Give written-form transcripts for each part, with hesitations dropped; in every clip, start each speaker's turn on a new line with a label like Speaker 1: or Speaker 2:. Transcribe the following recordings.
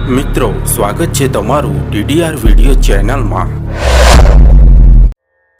Speaker 1: મિત્રો, સ્વાગત છે તમારું ડીડીઆર વિડીયો ચેનલમાં।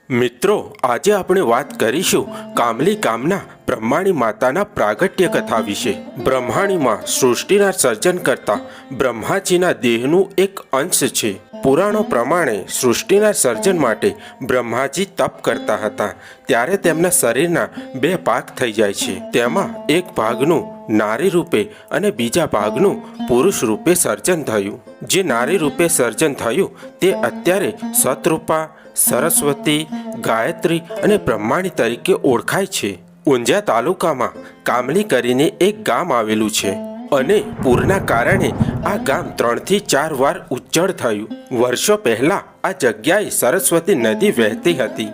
Speaker 1: મિત્રો, આજે આપણે વાત કરીશું કામલી ગામના બ્રહ્માણી માતાના પ્રાગટ્ય કથા વિશે। બ્રહ્માણીમાં સૃષ્ટિના સર્જન કરતા બ્રહ્માજીના દેહનું એક અંશ છે। પુરાણો પ્રમાણે સૃષ્ટિના સર્જન માટે બ્રહ્માજી તપ કરતા હતા ત્યારે તેમના શરીરના બે ભાગ થઈ જાય છે। તેમાં એક ભાગનું નારી રૂપે અને બીજા ભાગનું પુરુષ રૂપે સર્જન થયું। જે નારી રૂપે સર્જન થયું તે અત્યારે શતરૂપા, સરસ્વતી, ગાયત્રી અને બ્રહ્માણી તરીકે ઓળખાય છે। ઊંઝા તાલુકામાં કામલી કરીને એક ગામ આવેલું છે અને પૂરના કારણે આ ગામ 3 થી 4 વાર ઉજ્જડ થયું। વર્ષો પહેલા આ જગ્યાએ સરસ્વતી નદી વહેતી હતી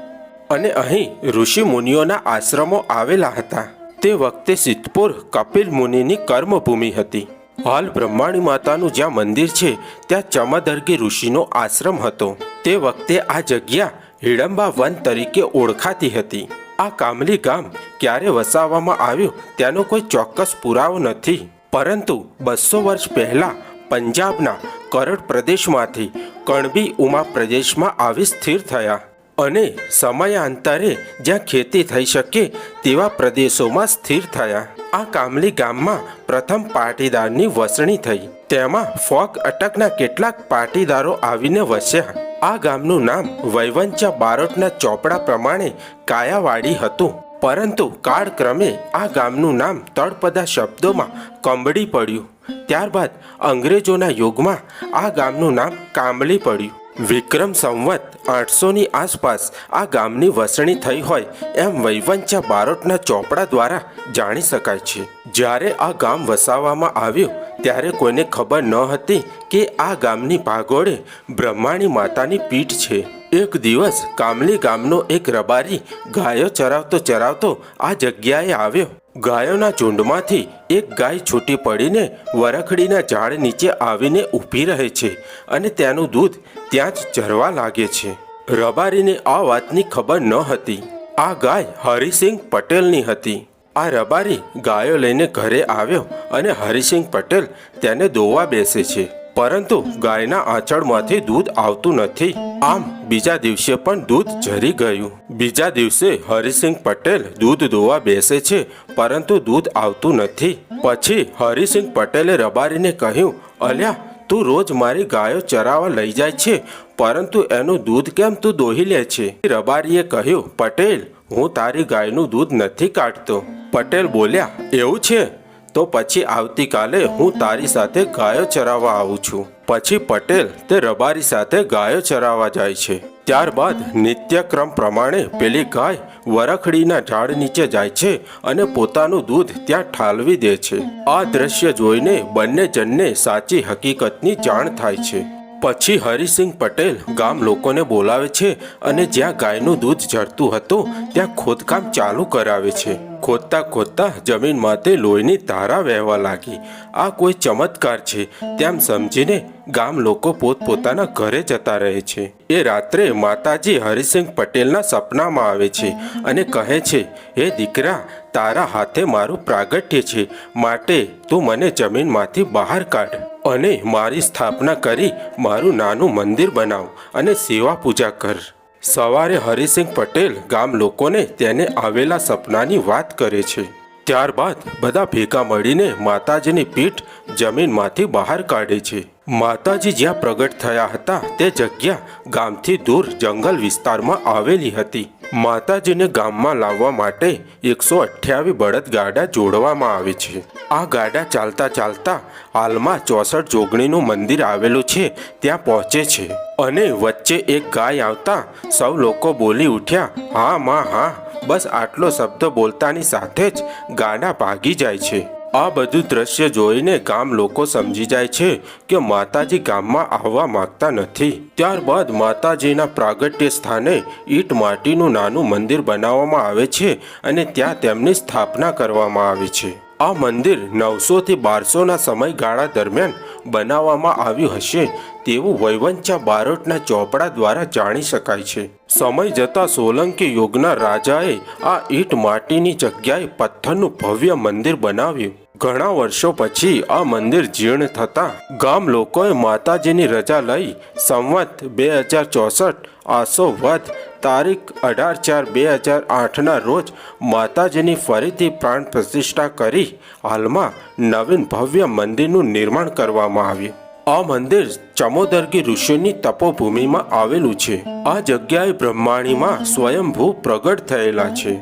Speaker 1: અને અહીં ઋષિ મુનિઓના આશ્રમો આવેલા હતા। તે વખતે સિદ્ધપુર કપિલ મુનિની કર્મભૂમિ હતી। હાલ બ્રહ્માણી માતાનું જ્યાં મંદિર છે ત્યાં ચમદર્ગી ઋષિનો આશ્રમ હતો। તે વખતે આ જગ્યા હિડમ્બા વન તરીકે ઓળખાતી હતી। આ કામલી ગામ ક્યારે વસાવવામાં આવ્યું તેનો કોઈ ચોક્કસ પુરાવો નથી, પરંતુ 200 વર્ષ પહેલા પંજાબના કરડ પ્રદેશમાંથી કણબી ઉમા પ્રદેશમાં આવી સ્થિર થયા અને સમયાંતરે જ્યાં ખેતી થઈ શકે તેવા પ્રદેશોમાં સ્થિર થયા। આ કામલી ગામમાં પ્રથમ પાટીદારની વસણી થઈ। તેમાં ફોક અટકના કેટલાક પાટીદારો આવીને વસ્યા। આ ગામનું નામ વૈવંચા બારોટના ચોપડા પ્રમાણે કાયાવાડી હતું, પરંતુ કાળક્રમે આ ગામનું નામ તળપદા શબ્દોમાં કંબડી પડ્યું। ત્યારબાદ અંગ્રેજોના યુગમાં આ ગામનું નામ કામલી પડ્યું। વિક્રમ સંવત 800ની આસપાસ આ ગામની વસણી થઈ હોય એમ વૈવંચા બારોટના ચોપડા દ્વારા જાણી શકાય છે। જ્યારે આ ગામ વસાવવામાં આવ્યું ત્યારે કોઈને ખબર ન હતી કે આ ગામની ભાગોળે બ્રહ્માણી માતાની પીઠ છે। એક દિવસ કામલી ગામનો એક રબારી ગાયો ચરાવતો આ જગ્યાએ આવ્યો। ગાયોના ઝુંડમાંથી એક ગાય છૂટી પડીને વરખડીના ઝાડ નીચે આવીને ઊભી રહે છે અને તેનું દૂધ ત્યાં જ ઝરવા લાગે છે। રબારીને આ વાતની ખબર ન હતી। આ ગાય હરિસિંહ પટેલની હતી। આ રબારી ગાયો લઈને ઘરે આવ્યો અને હરિસિંહ પટેલ તેને દોવા બેસે છે, પરંતુ ગાયના આંચળમાંથી દૂધ આવતું નથી। આમ બીજા દિવસે પણ દૂધ ઝરી ગયું। બીજા દિવસે હરિસિંહ પટેલ દૂધ દોવા બેસે છે, પરંતુ દૂધ આવતું નથી। પછી હરિસિંહ પટેલે રબારીને કહ્યું, અલ્યા, તું રોજ મારી ગાયો ચરાવવા લઈ જાય છે, પરંતુ એનું દૂધ કેમ તું દોહી લે છે? રબારીએ કહ્યું, પટેલ, હું તારી ગાયનું દૂધ નથી કાઢતો। પટેલ બોલ્યા, એવું છે? તો પછી આવતીકાલે હું તારી સાથે ગાયો ચરાવવા આવું છું। પછી પટેલ તે રબારી સાથે ગાયો ચરાવવા જાય છે। ત્યારબાદ નિત્યક્રમ પ્રમાણે પેલી ગાય વરખડીના ઝાડ નીચે જાય છે અને પોતાનું દૂધ ત્યાં ઠાલવી દે છે। આ દ્રશ્ય જોઈને બંને જણને સાચી હકીકતની જાણ થાય છે। પછી હરિસિંહ પટેલ ગામ લોકોને બોલાવે છે અને જ્યાં ગાયનું દૂધ ઝરતું હતું ત્યાં ખોદકામ ચાલુ કરાવે છે। ખોદતા જમીનમાં તે લોહીની ધારા વહેવા લાગી। આ કોઈ ચમત્કાર છે તેમ સમજીને ગામ લોકો પોતપોતાના ઘરે જતા રહે છે। એ રાત્રે માતાજી હરિસિંહ પટેલના સપનામાં આવે છે અને કહે છે, હે દીકરા, તારા હાથે મારું પ્રાગટ્ય છે, માટે તું મને જમીનમાંથી બહાર કાઢ અને મારી સ્થાપના કરી મારું નાનું મંદિર બનાવ અને સેવા પૂજા કર। સવારે હરિસિંહ પટેલ ગામ લોકોને તેને આવેલા સપનાની વાત કરે છે। ત્યારબાદ બધા ભેગા મળીને માતાજીની પીઠ જમીનમાંથી બહાર કાઢે છે। માતાજી જ્યાં પ્રગટ થયા હતા તે જગ્યા ગામથી દૂર જંગલ વિસ્તારમાં આવેલી હતી। માતાજીને ગામમાં લાવવા માટે 128 બળદગાડા જોડવામાં આવે છે। આ ગાડા ચાલતા હાલમાં 64 જોગણીનું મંદિર આવેલું છે ત્યાં પહોંચે છે અને વચ્ચે એક ગાય આવતા સૌ લોકો બોલી ઉઠ્યા, હા માં હા। બસ આટલો શબ્દ બોલતાની સાથે જ ગાડા ભાગી જાય છે। આ બધું દ્રશ્ય જોઈને ગામ લોકો સમજી જાય છે કે માતાજી ગામમાં આવવા માંગતા નથી। ત્યારબાદ માતાજીના પ્રાગટ્ય સ્થાને ઈંટ માટીનું નાનું મંદિર બનાવવામાં આવે છે અને ત્યાં તેમની સ્થાપના કરવામાં આવે છે। આ મંદિર 900 થી 1200ના સમયગાળા દરમિયાન બનાવવામાં આવ્યું હશે તેવું વૈવંચા બારોટના ચોપડા દ્વારા જાણી શકાય છે। સમય જતાં સોલંકી યુગના રાજાએ આ ઈંટ માટીની જગ્યાએ પથ્થરનું ભવ્ય મંદિર બનાવ્યું। ઘણા વર્ષો પછી આ મંદિર જીર્ણ થતાં ગામ લોકોએ માતાજીની રજા લઈ સંવત 2064 આસો વધ તારીખ 18/4/2008ના રોજ માતાજીની ફરીથી પ્રાણ પ્રતિષ્ઠા કરી હાલમાં નવીન ભવ્ય મંદિરનું નિર્માણ કરવામાં આવ્યું. આ મંદિર ચમોદર્ગી ઋષિની તપોભૂમિમાં આવેલું છે. આ જગ્યાએ બ્રહ્માણીમાં સ્વયંભૂ પ્રગટ થયેલા છે.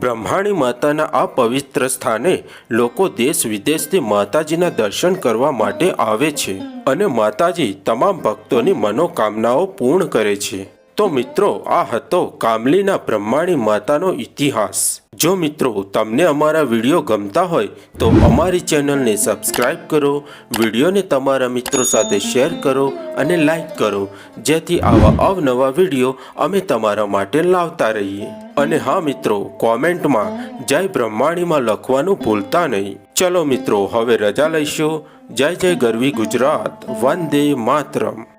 Speaker 1: બ્રહ્માણી માતાના આ પવિત્ર સ્થાને લોકો દેશ વિદેશથી માતાજીના દર્શન કરવા માટે આવે છે અને માતાજી તમામ ભક્તોની મનોકામનાઓ પૂર્ણ કરે છે. તો મિત્રો, આ હતો કામલીના બ્રહ્માણી માતાનો ઇતિહાસ. જો મિત્રો તમને અમારા વિડીયો ગમતા હોય તો અમારી ચેનલને સબસ્ક્રાઈબ કરો, વિડીયોને તમારા મિત્રો સાથે શેર કરો અને લાઈક કરો, જેથી આવા અવનવા વિડીયો અમે તમારા માટે લાવતા રહીએ. અને હા મિત્રો, કોમેન્ટમાં જય બ્રહ્માણીમાં લખવાનું ભૂલતા નહીં. ચલો મિત્રો, હવે રજા લઈશું. જય જય ગરવી ગુજરાત, વંદે માતરમ.